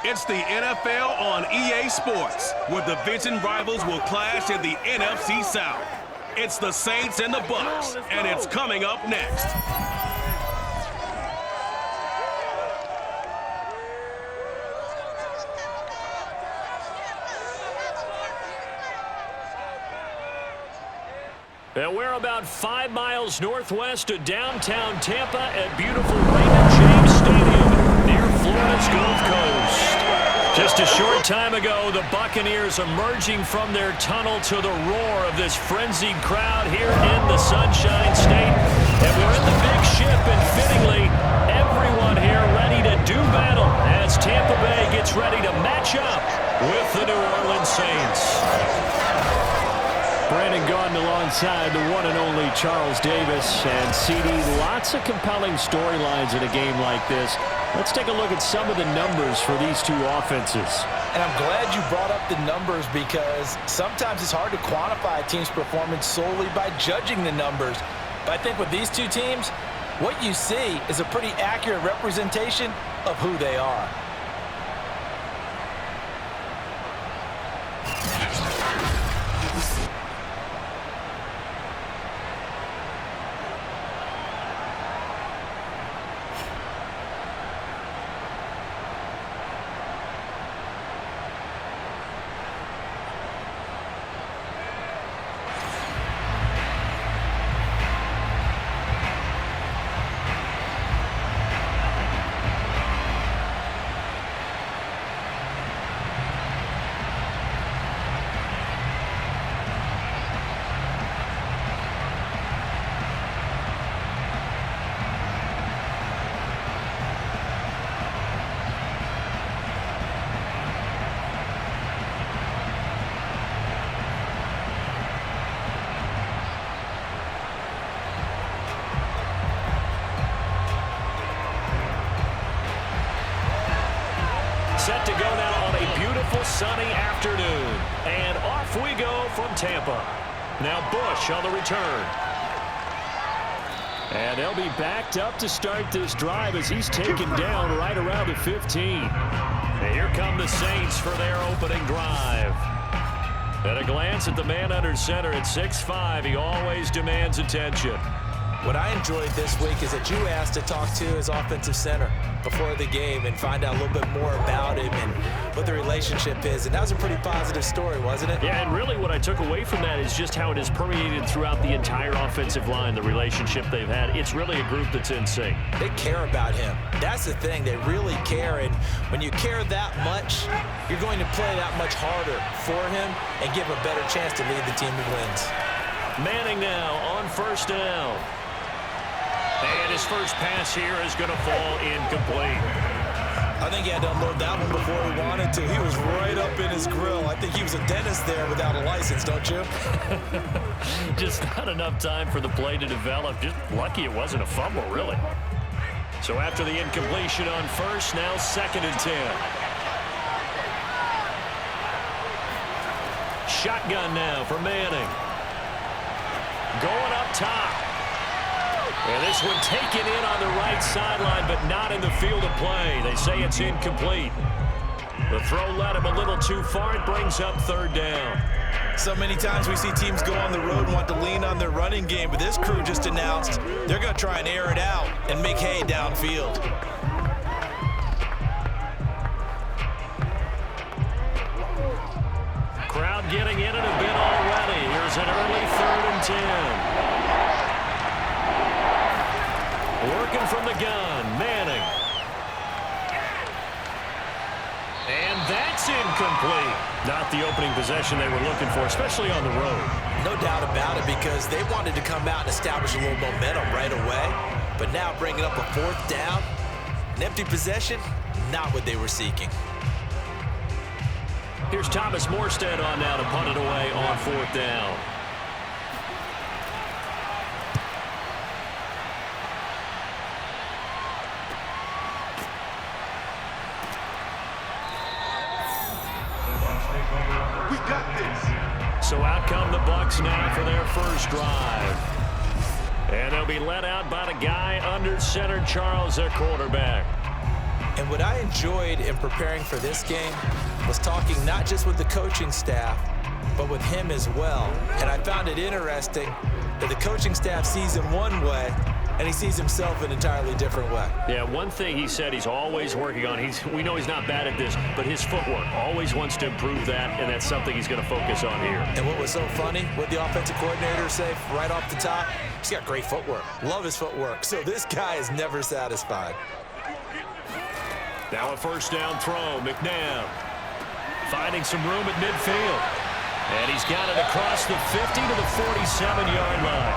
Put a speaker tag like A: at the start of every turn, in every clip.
A: It's the NFL on EA Sports, where division rivals will clash in the NFC South. It's the Saints and the Bucs, and it's coming up next.
B: And we're about 5 miles northwest of downtown Tampa at beautiful Raymond James Stadium near Florida's Gulf Coast. Just a short time ago, the Buccaneers emerging from their tunnel to the roar of this frenzied crowd here in the Sunshine State. And we're in the big ship, and fittingly, everyone here ready to do battle as Tampa Bay gets ready to match up with the New Orleans Saints. Brandon Gaudin alongside the one and only Charles Davis. And CD, lots of compelling storylines in a game like this. Let's take a look at some of the numbers for these two offenses.
C: And I'm glad you brought up the numbers, because sometimes it's hard to quantify a team's performance solely by judging the numbers. But I think with these two teams, what you see is a pretty accurate representation of who they are.
B: Set to go now on a beautiful sunny afternoon. And off we go from Tampa. Now Bush on the return. And they'll be backed up to start this drive as he's taken down right around the 15. And here come the Saints for their opening drive. At a glance at the man under center at 6'5", he always demands attention.
C: What I enjoyed this week is that you asked to talk to his offensive center before the game and find out a little bit more about him and what the relationship is. And that was a pretty positive story, wasn't it?
B: Yeah, and really what I took away from that is just how it has permeated throughout the entire offensive line, the relationship they've had. It's really a group that's in sync.
C: They care about him. That's the thing. They really care. And when you care that much, you're going to play that much harder for him and give him a better chance to lead the team to wins.
B: Manning now on first down. And his first pass here is going to fall incomplete.
C: I think he had to unload that one before he wanted to. He was right up in his grill. I think he was a dentist there without a license, don't you?
B: Just not enough time for the play to develop. Just lucky it wasn't a fumble, really. So after the incompletion on first, now 2nd and 10. Shotgun now for Manning. Going up top. And this one taken in on the right sideline, but not in the field of play. They say it's incomplete. The throw led him a little too far. It brings up 3rd down.
C: So many times we see teams go on the road and want to lean on their running game, but this crew just announced they're going to try and air it out and make hay downfield.
B: Crowd getting in it a bit already. Here's an early 3rd and 10. Working from the gun, Manning. And that's incomplete. Not the opening possession they were looking for, especially on the road.
C: No doubt about it, because they wanted to come out and establish a little momentum right away. But now bringing up a 4th down, an empty possession, not what they were seeking.
B: Here's Thomas Morstead on now to punt it away on 4th down. So out come the Bucs now for their first drive. And they'll be led out by the guy under center, Charles, their quarterback.
C: And what I enjoyed in preparing for this game was talking not just with the coaching staff, but with him as well. And I found it interesting that the coaching staff sees him one way, and he sees himself an entirely different way.
B: Yeah, one thing he said he's always working on, we know he's not bad at this, but his footwork, always wants to improve that, and that's something he's going to focus on here.
C: And what was so funny, what the offensive coordinator said right off the top, he's got great footwork. Love his footwork. So this guy is never satisfied.
B: Now a first down throw, McNabb finding some room at midfield. And he's got it across the 50 to the 47-yard line.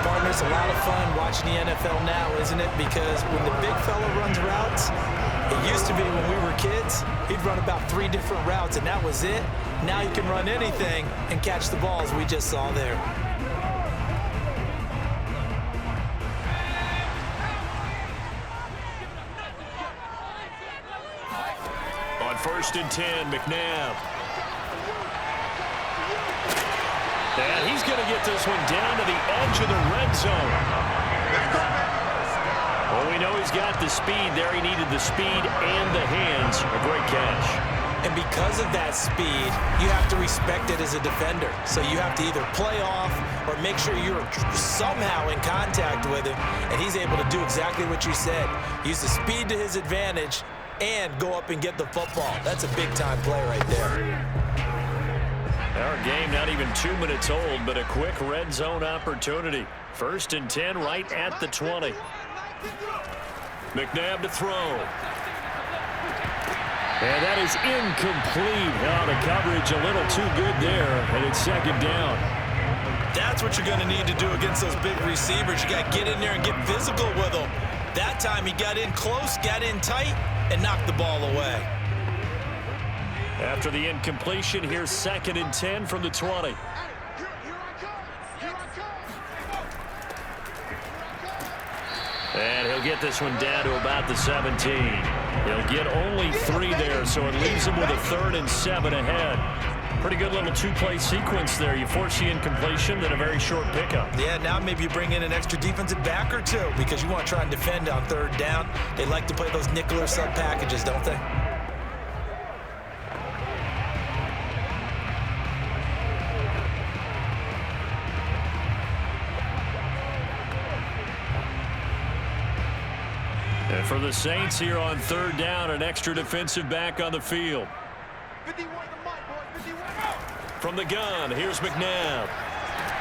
C: Partner, it's a lot of fun watching the NFL now, isn't it? Because when the big fella runs routes, it used to be when we were kids, he'd run about 3 different routes, and that was it. Now he can run anything and catch the balls we just saw there.
B: On 1st and 10, McNabb. And he's going to get this one down to the edge of the red zone. Well, we know he's got the speed there. He needed the speed and the hands. A great catch.
C: And because of that speed, you have to respect it as a defender. So you have to either play off or make sure you're somehow in contact with him, and he's able to do exactly what you said. Use the speed to his advantage and go up and get the football. That's a big-time play right there.
B: Our game not even 2 minutes old, but a quick red zone opportunity. 1st and 10 right at the 20. McNabb to throw. And that is incomplete. Oh, the coverage a little too good there, and it's 2nd down.
C: That's what you're going to need to do against those big receivers. You got to get in there and get physical with them. That time he got in close, got in tight, and knocked the ball away.
B: After the incompletion, here's 2nd and 10 from the 20. And he'll get this one down to about the 17. He'll get only 3 there, so it leaves him with a 3rd and 7 ahead. Pretty good little 2-play sequence there. You force the incompletion, then a very short pickup.
C: Yeah, now maybe you bring in an extra defensive back or 2 because you want to try and defend on 3rd down. They like to play those nickel or sub packages, don't they?
B: And for the Saints here on 3rd down, an extra defensive back on the field. From the gun, here's McNabb.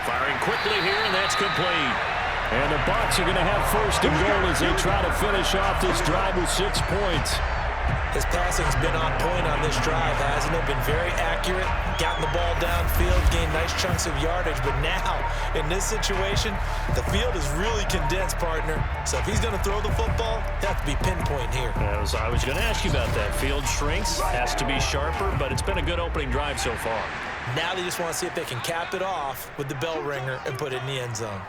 B: Firing quickly here, and that's complete. And the Bucs are going to have 1st and goal as they try to finish off this drive with 6 points.
C: His passing's been on point on this drive, hasn't it? Been very accurate, gotten the ball downfield, gained nice chunks of yardage. But now, in this situation, the field is really condensed, partner. So if he's going to throw the football, they have to be pinpoint here.
B: I was going to ask you about that. Field shrinks, has to be sharper, but it's been a good opening drive so far.
C: Now they just want to see if they can cap it off with the bell ringer and put it in the end zone.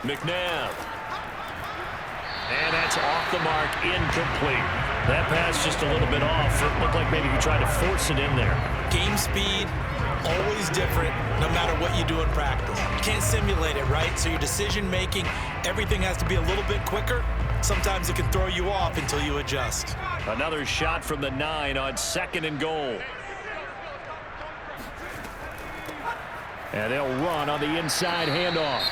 B: McNabb. And that's off the mark, incomplete. That pass just a little bit off. It looked like maybe he tried to force it in there.
C: Game speed, always different, no matter what you do in practice. You can't simulate it, right? So your decision-making, everything has to be a little bit quicker. Sometimes it can throw you off until you adjust.
B: Another shot from the 9 on 2nd and goal. And they'll run on the inside handoff.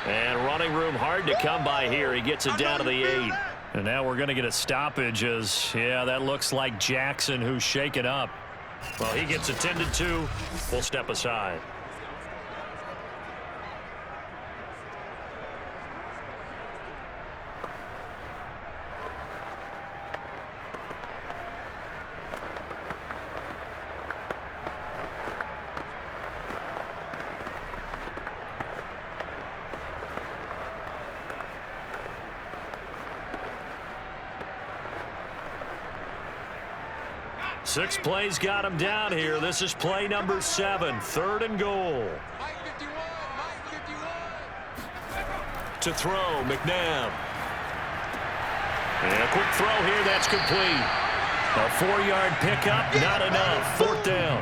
B: And running room hard to come by here. He gets it down to the 8. And now we're going to get a stoppage as, yeah, that looks like Jackson who's shaken up. Well, he gets attended to. We'll step aside. Six plays got him down here. This is play number 7, 3rd and goal. To throw, McNabb. And a quick throw here, that's complete. A 4-yard pickup, not enough. 4th down.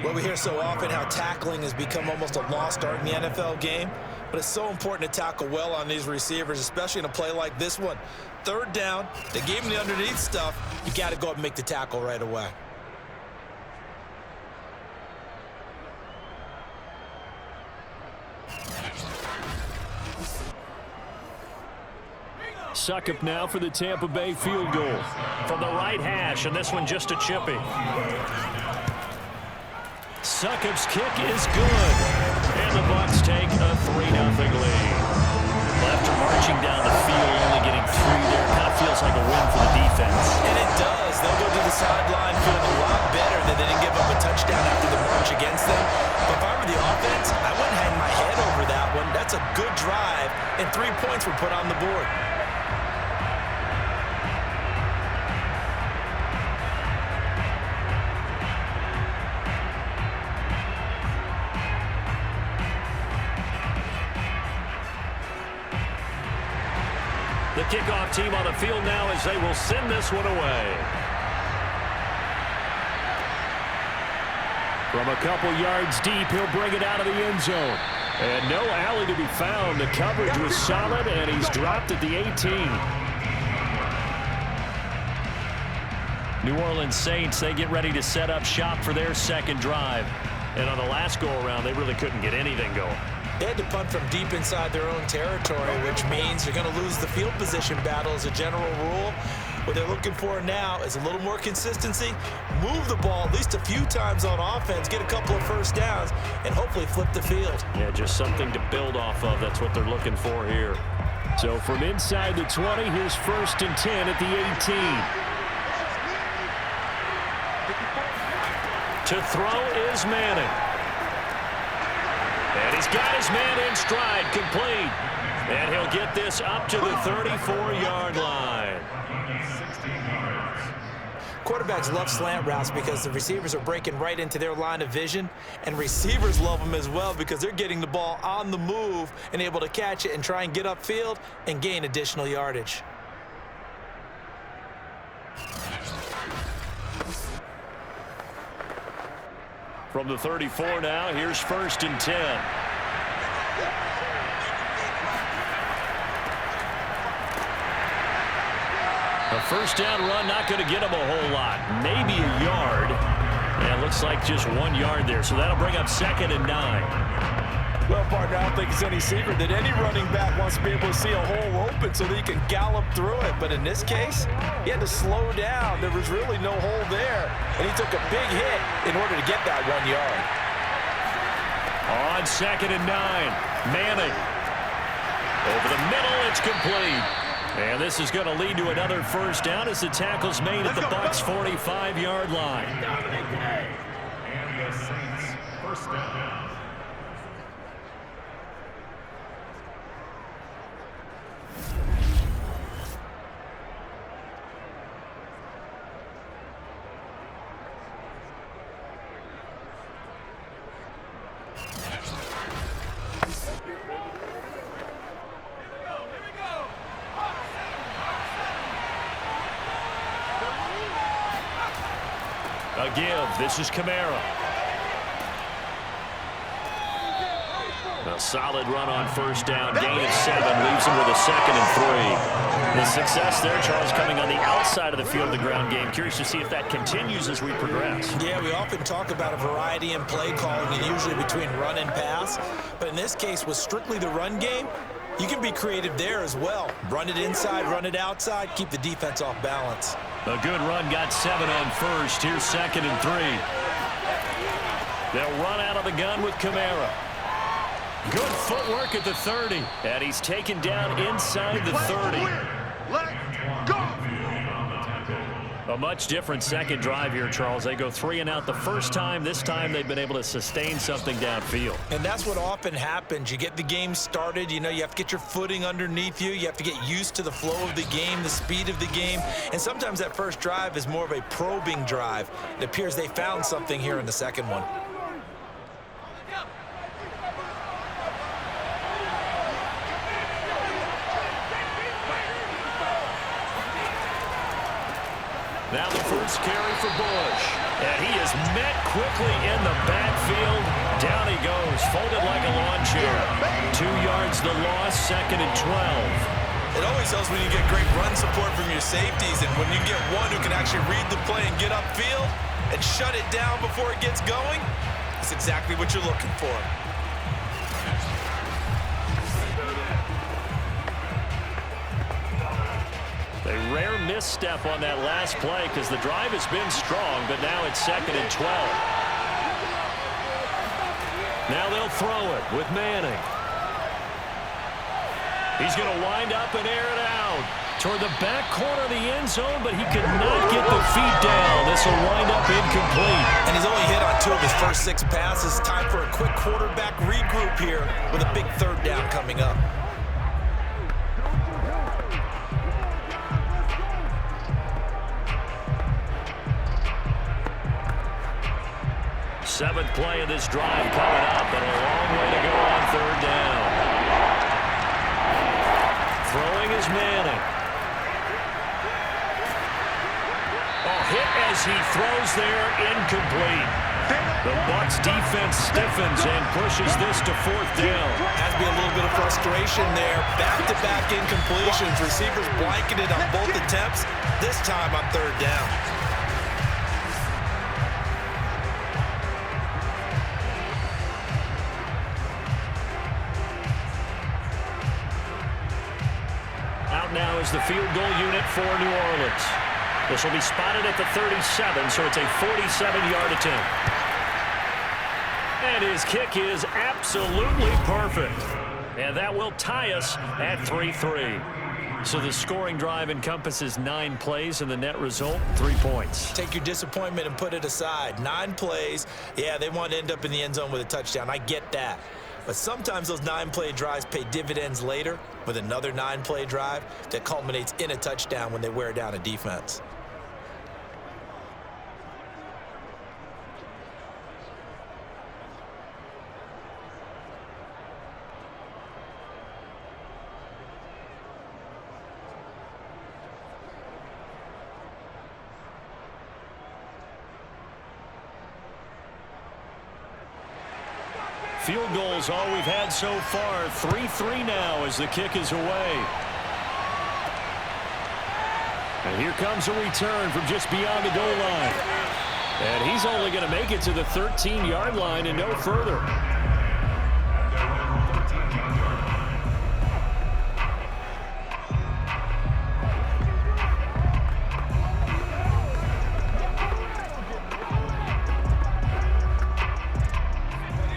C: Well, we hear so often how tackling has become almost a lost art in the NFL game. but it's so important to tackle well on these receivers, especially in a play like this one. Third down, they gave him the underneath stuff. You got to go up and make the tackle right away.
B: Suckup now for the Tampa Bay field goal. From the right hash, and this one just a chippy. Suckup's kick is good. And the Bucs take a 3-0 lead. Well, after marching down the field, only getting 3 there, kind of feels like a win for the defense.
C: And it does. They'll go to the sideline feeling a lot better that they didn't give up a touchdown after the march against them. But if I were the offense, I wouldn't hang my head over that one. That's a good drive, and 3 points were put on the board.
B: The kickoff team on the field now as they will send this one away. From a couple yards deep, he'll bring it out of the end zone. And no alley to be found. The coverage was solid, and he's dropped at the 18. New Orleans Saints, they get ready to set up shop for their second drive. And on the last go-around, they really couldn't get anything going.
C: They had to punt from deep inside their own territory, which means you're going to lose the field position battle as a general rule. What they're looking for now is a little more consistency, move the ball at least a few times on offense, get a couple of first downs, and hopefully flip the field.
B: Yeah, just something to build off of. That's what they're looking for here. So from inside the 20, here's 1st and 10 at the 18. To throw is Manning. And he's got his man in stride, complete. And he'll get this up to the 34-yard line.
C: Quarterbacks love slant routes because the receivers are breaking right into their line of vision, and receivers love them as well because they're getting the ball on the move and able to catch it and try and get upfield and gain additional yardage.
B: From the 34 now, here's 1st and 10. A first down run, not going to get him a whole lot. Maybe a yard. And it looks like just 1 yard there. So that'll bring up 2nd and 9.
C: Well, partner, I don't think it's any secret that any running back wants to be able to see a hole open so that he can gallop through it. But in this case, he had to slow down. There was really no hole there. And he took a big hit in order to get that 1 yard.
B: On 2nd and 9, Manning. Over the middle, it's complete. And this is going to lead to another first down as the tackle's made at the Bucs' 45-yard line.
A: And the Saints first down.
B: A give. This is Kamara. A solid run on first down. Gain of 7. Leaves him with a 2nd and 3. The success there, Charles, coming on the outside of the field of the ground game. Curious to see if that continues as we progress.
C: Yeah, we often talk about a variety in play calling, and usually between run and pass. But in this case, with strictly the run game, you can be creative there as well. Run it inside, run it outside, keep the defense off balance.
B: A good run, got 7 on first. Here's 2nd and 3. They'll run out of the gun with Kamara. Good footwork at the 30. And he's taken down inside the 30.
A: Let go.
B: A much different second drive here, Charles. They go 3 and out the first time. This time they've been able to sustain something downfield.
C: And that's what often happens. You get the game started. You know, you have to get your footing underneath you. You have to get used to the flow of the game, the speed of the game. And sometimes that first drive is more of a probing drive. It appears they found something here in the second one.
B: Now the first carry for Bush. And he is met quickly in the backfield. Down he goes, folded like a lawn chair. 2 yards the loss, 2nd and 12.
C: It always helps when you get great run support from your safeties, and when you get one who can actually read the play and get upfield and shut it down before it gets going, that's exactly what you're looking for.
B: A rare misstep on that last play because the drive has been strong, but now it's 2nd and 12. Now they'll throw it with Manning. He's going to wind up and air it out toward the back corner of the end zone, but he could not get the feet down. This will wind up incomplete.
C: And he's only hit on 2 of his first 6 passes. Time for a quick quarterback regroup here with a big 3rd down coming up.
B: 7th play of this drive coming up, and a long way to go on 3rd down. Throwing is Manning. Hit as he throws there, incomplete. The Bucs defense stiffens and pushes this to 4th down.
C: Has to be a little bit of frustration there. Back-to-back incompletions. Receivers blanketed on both attempts, this time on 3rd down.
B: Out now is the field goal unit for New Orleans. This will be spotted at the 37, so it's a 47-yard attempt. And his kick is absolutely perfect. And that will tie us at 3-3. So the scoring drive encompasses 9 plays, and the net result, 3 points.
C: Take your disappointment and put it aside. 9 plays. Yeah, they want to end up in the end zone with a touchdown. I get that. But sometimes those 9-play drives pay dividends later with another 9-play drive that culminates in a touchdown when they wear down a defense.
B: Field goals all we've had so far. 3-3 now as the kick is away. And here comes a return from just beyond the goal line. And he's only going to make it to the 13-yard line and no further.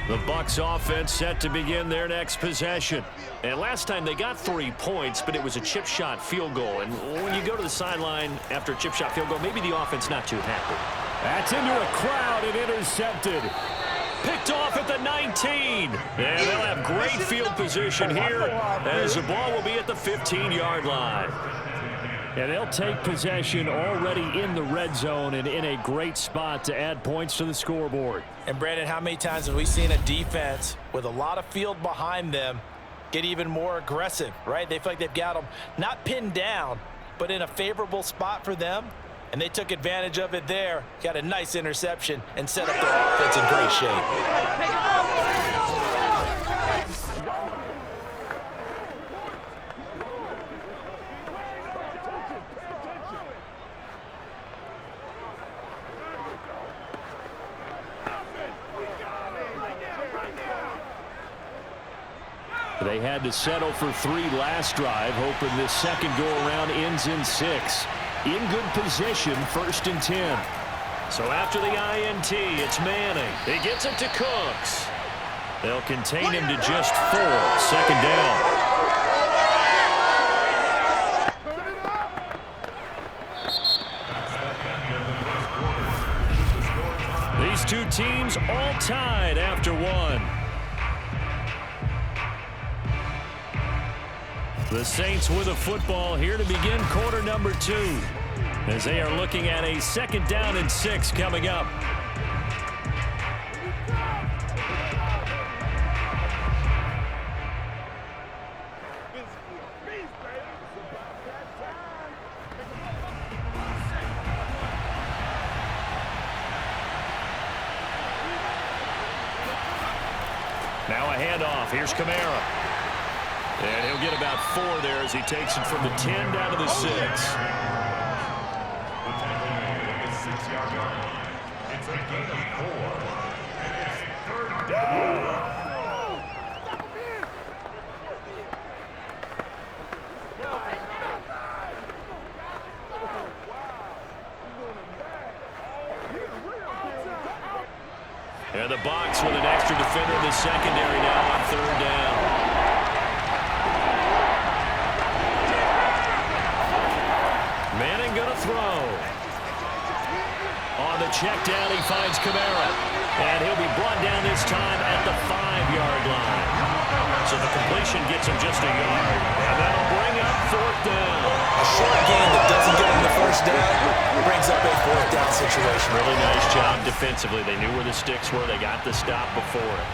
B: The Bucs offense set to begin their next possession. And last time they got 3 points, but it was a chip shot field goal. And when you go to the sideline after a chip shot field goal, maybe the offense not too happy. That's into a crowd and intercepted. Picked off at the 19. And they'll have great field position here as the ball will be at the 15-yard line. And they'll take possession already in the red zone and in a great spot to add points to the scoreboard.
C: And Brandon, how many times have we seen a defense with a lot of field behind them get even more aggressive, right? They feel like they've got them not pinned down, but in a favorable spot for them. And they took advantage of it there, got a nice interception, and set up their offense in great shape.
B: They had to settle for 3 last drive, hoping this second go-around ends in 6. In good position, 1st and 10. So after the INT, it's Manning. He gets it to Cooks. They'll contain him to just 4. 2nd down. These two teams all tied after 1. The Saints with a football here to begin quarter number 2 as they are looking at a 2nd down and 6 coming up. Now a handoff Here's Kamara. And he'll get about 4 there as he takes it from the 10 down to the 6.
D: It's a gain of 4. And it's 3rd down.
B: And the Bucs with an extra defender in the secondary now on 3rd down. Manning going to throw. On the check down, he finds Kamara. And he'll be brought down this time at the 5-yard line. So the completion gets him just a yard. And that'll bring up 4th down.
C: A short gain that doesn't get him the 1st down brings up a 4th down situation.
B: Really nice job defensively. They knew where the sticks were. They got the stop before it.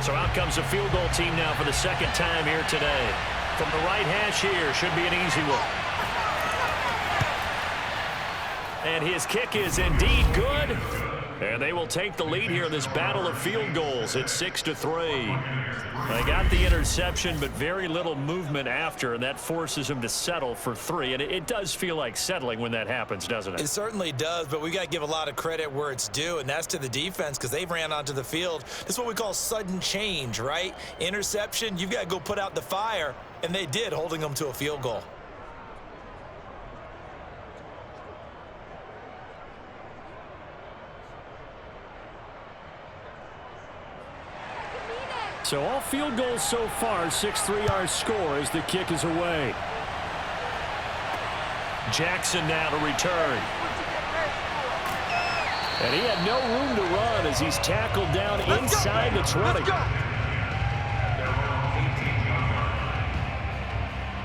B: So out comes a field goal team now for the 2nd time here today. From the right hash here, should be an easy one. And his kick is indeed good. And they will take the lead here in this battle of field goals at 6-3. They got the interception, but very little movement after, and that forces them to settle for 3. And it does feel like settling when that happens, doesn't it?
C: It certainly does, but we got to give a lot of credit where it's due, and that's to the defense because they ran onto the field. This is what we call sudden change, right? Interception, you've got to go put out the fire, and they did, holding them to a field goal.
B: So all field goals so far, 6-3 our score as the kick is away. Jackson now to return. And he had no room to run as he's tackled down inside the 20.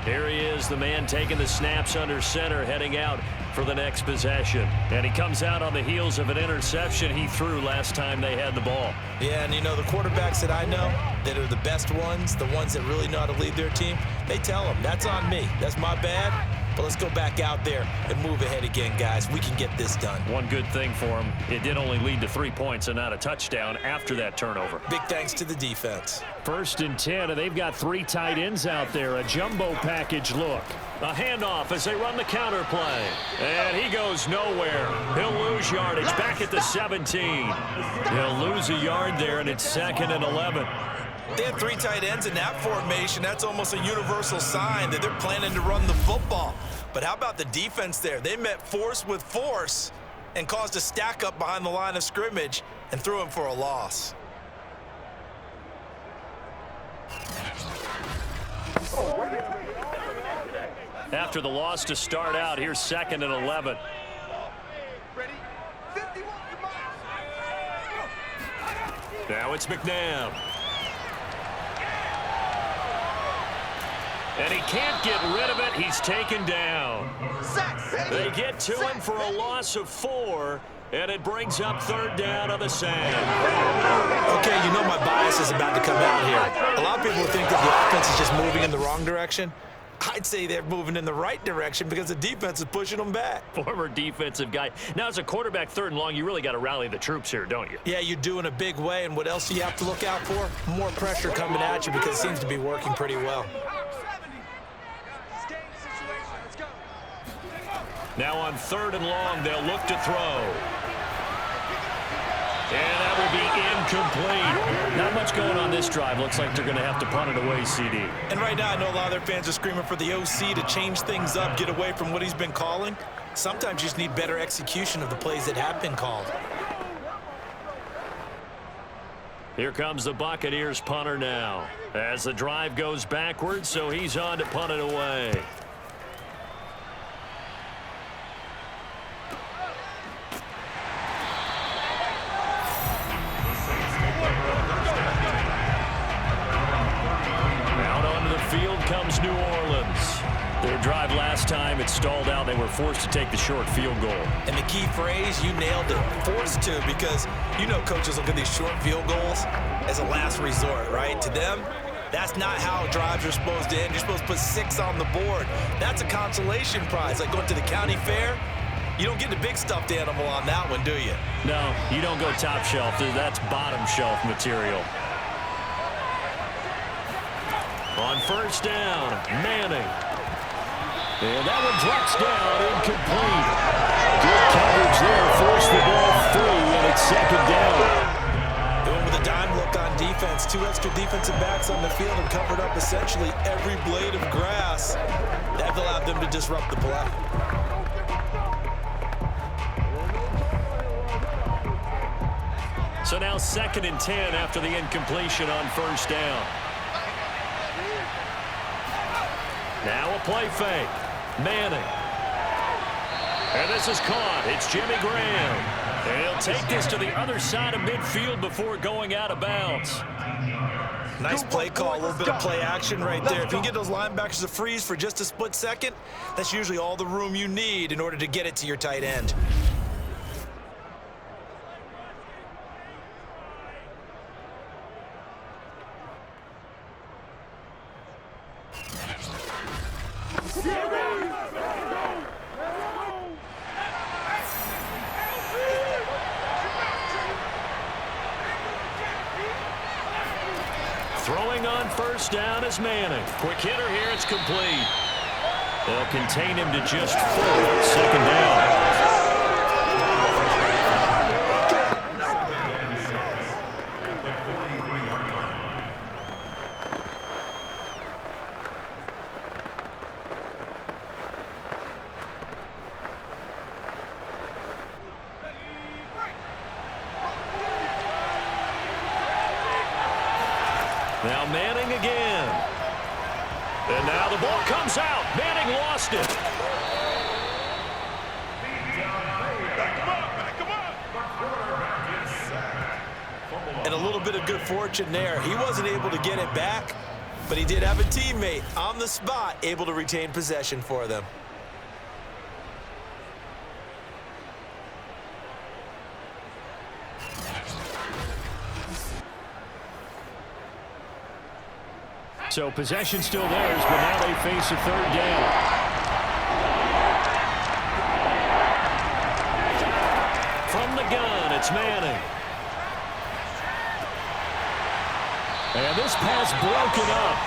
B: Here he is, the man taking the snaps under center, heading out for the next possession. And he comes out on the heels of an interception he threw last time they had the ball.
C: Yeah, and you know, the quarterbacks that I know that are the best ones, the ones that really know how to lead their team, they tell them, that's on me. That's my bad. But let's go back out there and move ahead again, guys. We can get this done.
B: One good thing for him, it did only lead to 3 points and not a touchdown after that turnover.
C: Big thanks to the defense.
B: 1st and 10, and they've got 3 tight ends out there. A jumbo package look. A handoff as they run the counter play. And he goes nowhere. He'll lose yardage back at the 17. He'll lose a yard there, and it's 2nd and 11.
C: They have 3 tight ends in that formation. That's almost a universal sign that they're planning to run the football. But how about the defense there? They met force with force and caused a stack up behind the line of scrimmage and threw him for a loss.
B: After the loss to start out, here's 2nd and 11. Now it's McNabb. And he can't get rid of it. He's taken down. They get to him for a loss of 4, and it brings up 3rd down on the sand.
C: Okay, you know my bias is about to come out here. A lot of people think that the offense is just moving in the wrong direction. I'd say they're moving in the right direction because the defense is pushing them back.
B: Former defensive guy. Now, as a quarterback 3rd and long, you really got to rally the troops here, don't you?
C: Yeah, you're doing a big way, and what else do you have to look out for? More pressure coming at you because it seems to be working pretty well.
B: Now on 3rd and long, they'll look to throw. And that will be incomplete. Not much going on this drive. Looks like they're going to have to punt it away, CD.
C: And right now, I know a lot of their fans are screaming for the OC to change things up, get away from what he's been calling. Sometimes you just need better execution of the plays that have been called.
B: Here comes the Buccaneers punter now. As the drive goes backwards, so he's on to punt it away. Comes New Orleans. Their drive last time, it stalled out. They were forced to take the short field goal.
C: And the key phrase, you nailed it, forced to, because you know coaches look at these short field goals as a last resort, right? To them, that's not how drives are supposed to end. You're supposed to put 6 on the board. That's a consolation prize. Like going to the county fair, You don't get the big stuffed animal on that one, do you?
B: No, you don't go top shelf. That's bottom shelf material. On first down, Manning. And that one drops down, incomplete. Good coverage there, forced the ball free, and it's second down.
C: Going with a dime look on defense. 2 extra defensive backs on the field and covered up essentially every blade of grass. That allowed them to disrupt the play.
B: So now 2nd and 10 after the incompletion on first down. Now a play fake. Manning. And this is caught. It's Jimmy Graham. And he'll take this to the other side of midfield before going out of bounds.
C: Nice play call, a little bit of play action right there. If you can get those linebackers to freeze for just a split second, that's usually all the room you need in order to get it to your tight end.
B: Throwing on first down is Manning. Quick hitter here, it's complete. They'll contain him to just 4. Second down. Now Manning again. And now the ball comes out. Manning lost it.
C: And a little bit of good fortune there. He wasn't able to get it back, but he did have a teammate on the spot able to retain possession for them.
B: So possession still theirs, but now they face a 3rd down. From the gun, it's Manning. And this pass broken up.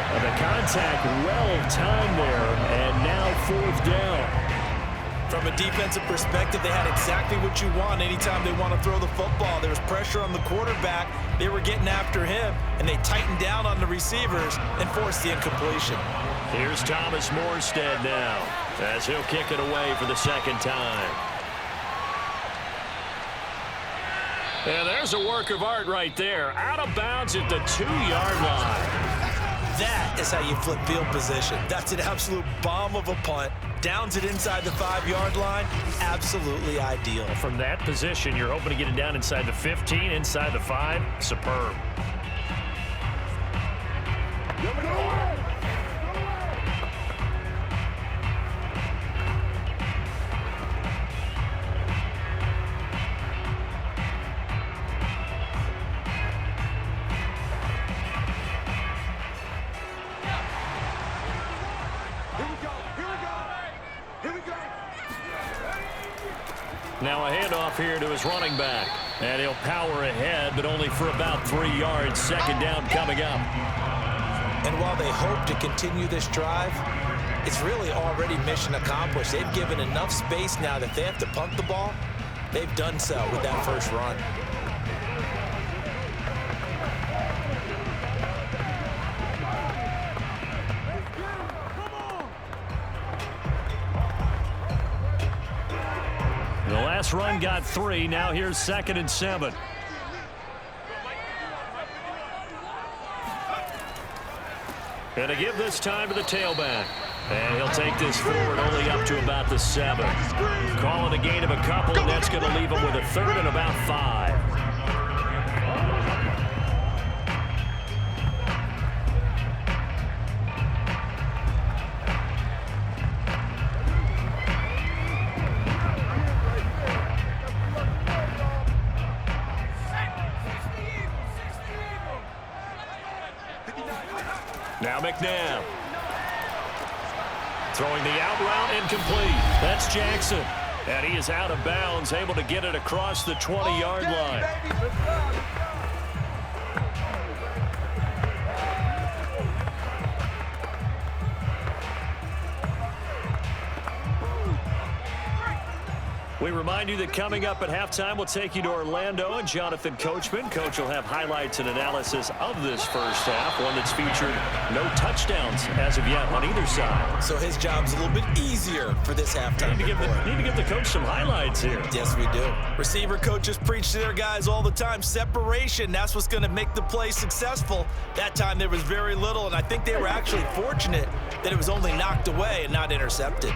B: And the contact well timed there, and now 4th down.
C: From a defensive perspective, they had exactly what you want anytime they want to throw the football. There was pressure on the quarterback. They were getting after him, and they tightened down on the receivers and forced the incompletion.
B: Here's Thomas Morstead now, as he'll kick it away for the 2nd time. And there's a work of art right there. Out of bounds at the 2-yard line.
C: That is how you flip field position. That's an absolute bomb of a punt. Downs it inside the 5-yard line. Absolutely ideal.
B: From that position, you're hoping to get it down inside the 15, inside the 5. Superb. Now a handoff here to his running back. And he'll power ahead, but only for about 3 yards. 2nd down coming up.
C: And while they hope to continue this drive, it's really already mission accomplished. They've given enough space now that if they have to punt the ball, they've done so with that first run.
B: The last run got 3. Now here's 2nd and 7. And to give this time to the tailback. And he'll take this forward only up to about the 7. Call it a gain of a couple, and that's going to leave him with a 3rd and about 5. Now McNabb. Throwing the out route incomplete. That's Jackson. And he is out of bounds, able to get it across the 20-yard line. We remind you that coming up at halftime, we'll take you to Orlando and Jonathan Coachman. Coach will have highlights and analysis of this first half, one that's featured no touchdowns as of yet on either side.
C: So his job's a little bit easier for this halftime.
B: Need to give the coach some highlights here.
C: Yes, we do. Receiver coaches preach to their guys all the time. Separation, that's what's going to make the play successful. That time there was very little, and I think they were actually fortunate that it was only knocked away and not intercepted.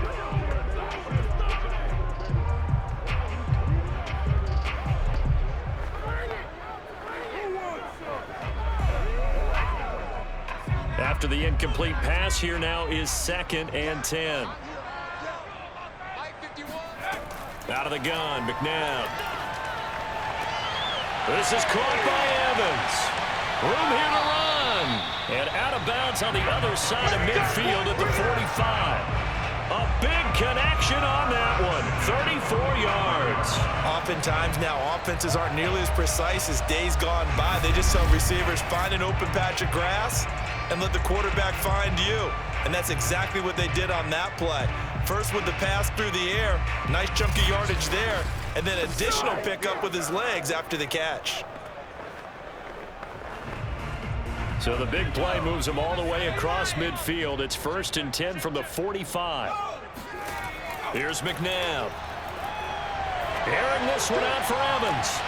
B: After the incomplete pass, here now is 2nd and 10. Out of the gun, McNabb. This is caught by Evans. Room here to run. And out of bounds on the other side of midfield at the 45. A big connection on that one. 34 yards.
C: Oftentimes now, offenses aren't nearly as precise as days gone by. They just tell receivers, find an open patch of grass and let the quarterback find you. And that's exactly what they did on that play. First with the pass through the air, nice chunky yardage there, and then additional pickup with his legs after the catch.
B: So the big play moves him all the way across midfield. It's 1st and 10 from the 45. Here's McNabb. Airing this one out for Evans.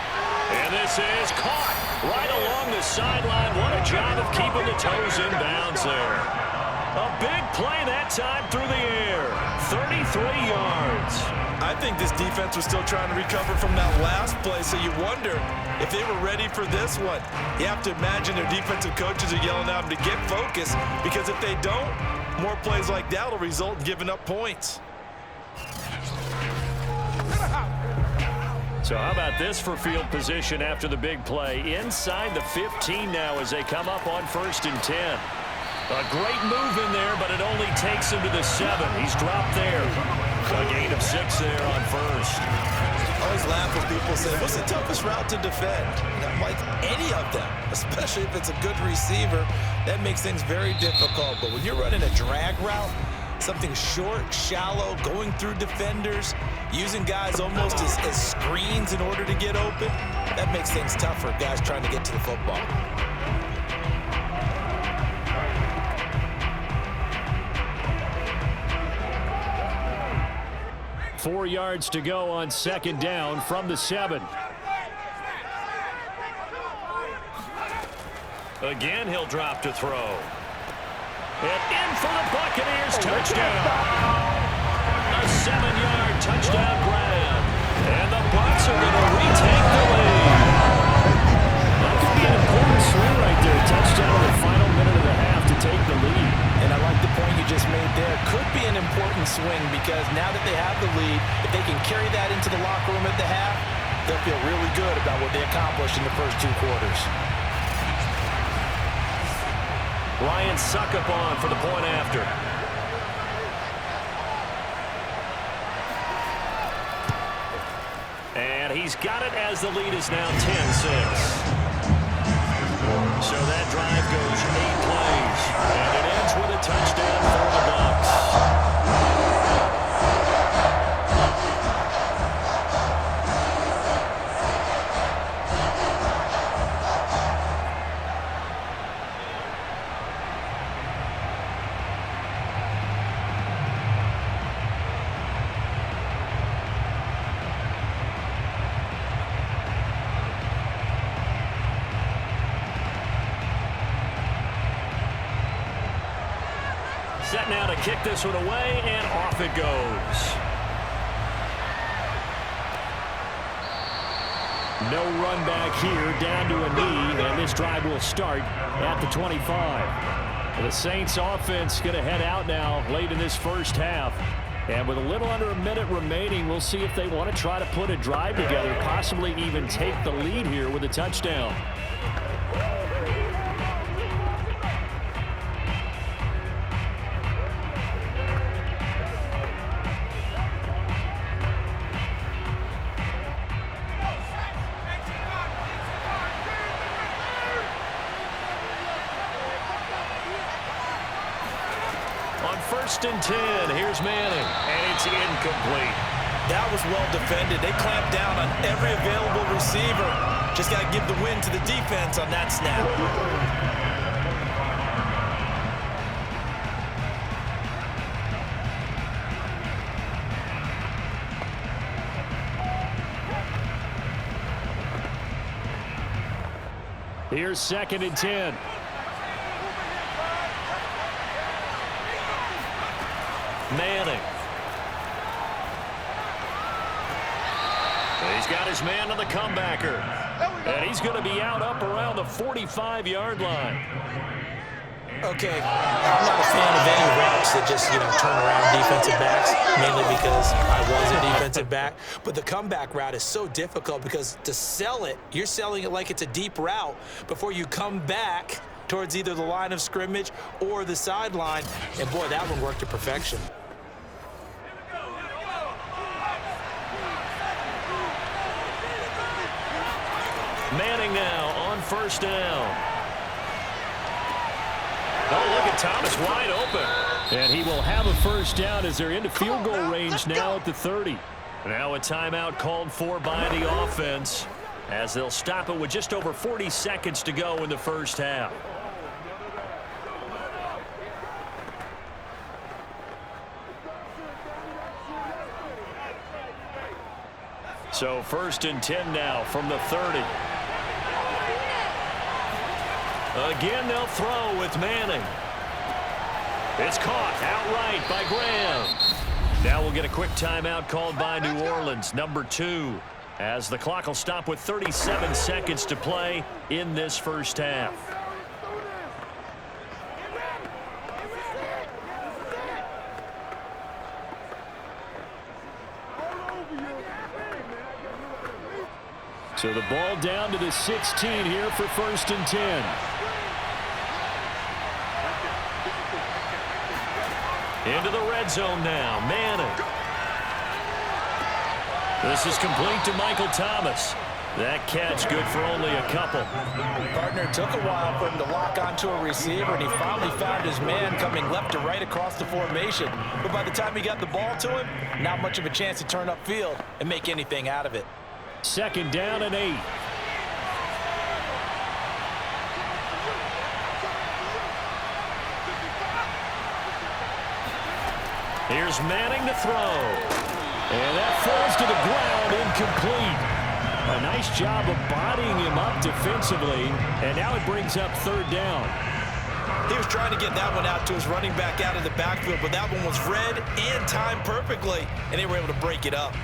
B: And this is caught right along the sideline. What a job of keeping the toes in bounds there. A big play that time through the air. 33 yards.
C: I think this defense was still trying to recover from that last play, so you wonder if they were ready for this one. You have to imagine their defensive coaches are yelling at them to get focused, because if they don't, more plays like that will result in giving up points.
B: So how about this for field position after the big play? Inside the 15 now as they come up on 1st and 10. A great move in there, but it only takes him to the 7. He's dropped there. A gain of 6 there on 1st.
C: I always laugh when people say, what's the toughest route to defend? And I'm like, any of them, especially if it's a good receiver. That makes things very difficult. But when you're running a drag route, something short, shallow, going through defenders, using guys almost as screens in order to get open, that makes things tough for guys trying to get to the football.
B: Four yards to go on 2nd down from the 7. Again, he'll drop to throw. And in for the Buccaneers, touchdown. A 7-yard touchdown grab. And the Bucs are going to retake the lead. That could be an important swing right there. Touchdown in the final minute of the half to take the lead.
C: And I like the point you just made there. Could be an important swing, because now that they have the lead, if they can carry that into the locker room at the half, they'll feel really good about what they accomplished in the first 2 quarters.
B: Ryan Suckup on for the point after. And he's got it as the lead is now 10-6. So that drive goes 8 plays, and it ends with a touchdown for the Bucs. Set now to kick this one away, and off it goes. No run back here, down to a knee, and this drive will start at the 25. The Saints offense going to head out now late in this first half. And with a little under a minute remaining, we'll see if they want to try to put a drive together, possibly even take the lead here with a touchdown. first and 10. Here's Manning, and it's incomplete.
C: That was well defended. They clamped down on every available receiver. Just got to give the win to the defense on that snap.
B: Here's second and 10. Manning. He's got his man on the comebacker. And he's going to be out up around the 45-yard line.
C: Okay, I'm not a fan of any routes that just, turn around defensive backs, mainly because I was a defensive back. But the comeback route is so difficult because to sell it, you're selling it like it's a deep route before you come back towards either the line of scrimmage or the sideline. And, boy, that one worked to perfection.
B: Manning now on first down. Oh, look at Thomas wide open. And he will have a first down as they're into field goal range now at the 30. Now a timeout called for by the offense as they'll stop it with just over 40 seconds to go in the first half. So first and 10 now from the 30. Again, they'll throw with Manning. It's caught outright by Graham. Now we'll get a quick timeout called by New Orleans, number 2, as the clock will stop with 37 seconds to play in this first half. So the ball down to the 16 here for first and 10. Into the red zone now, Manning. This is complete to Michael Thomas. That catch good for only a couple.
C: Partner, took a while for him to lock onto a receiver, and he finally found his man coming left to right across the formation. But by the time he got the ball to him, not much of a chance to turn upfield and make anything out of it.
B: Second down and 8. Here's Manning to throw. And that falls to the ground, incomplete. A nice job of bodying him up defensively, and now it brings up third down.
C: He was trying to get that one out to his running back out of the backfield, but that one was read and timed perfectly, and they were able to break it up.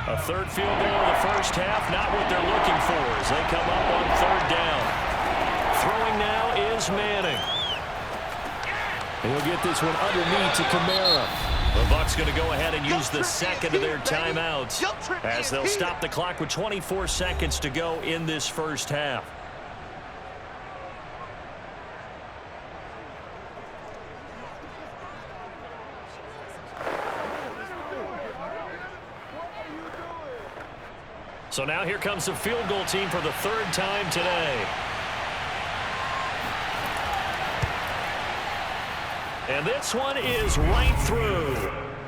B: A third field goal in the first half, not what they're looking for as they come up on third down. Throwing now is Manning. He'll get this one underneath to Kamara. The Bucs going to go ahead and use the second of their timeouts as they'll stop the clock with 24 seconds to go in this first half. So now here comes the field goal team for the third time today. And this one is right through.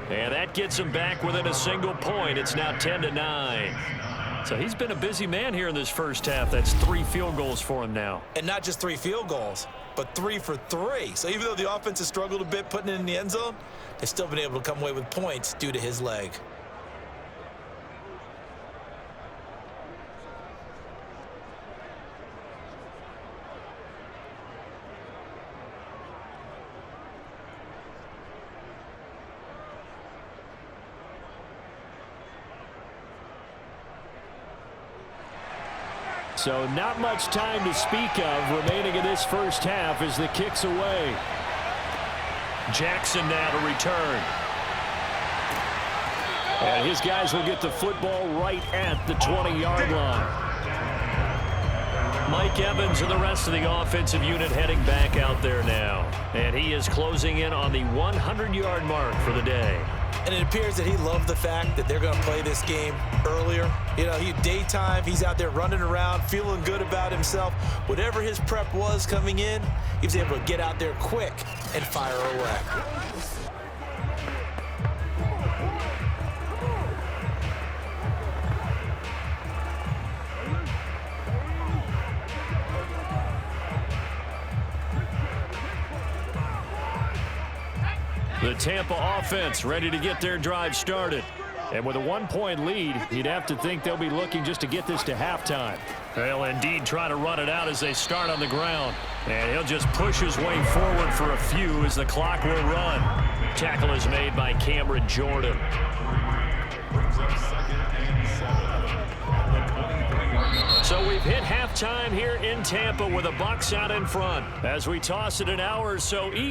B: And that gets him back within a single point. It's now 10-9. So he's been a busy man here in this first half. That's 3 field goals for him now.
C: And not just 3 field goals, but 3 for 3. So even though the offense has struggled a bit putting it in the end zone, they've still been able to come away with points due to his leg.
B: So not much time to speak of remaining in this first half as the kick's away. Jackson now to return. And his guys will get the football right at the 20-yard line. Mike Evans and the rest of the offensive unit heading back out there now. And he is closing in on the 100-yard mark for the day.
C: And it appears that he loved the fact that they're going to play this game earlier. You know, daytime, he's out there running around, feeling good about himself. Whatever his prep was coming in, he was able to get out there quick and fire away.
B: The Tampa offense ready to get their drive started. And with a 1-point lead, you'd have to think they'll be looking just to get this to halftime. They'll indeed try to run it out as they start on the ground. And he'll just push his way forward for a few as the clock will run. Tackle is made by Cameron Jordan. So we've hit halftime here in Tampa with the Bucs out in front. As we toss it an hour or so each.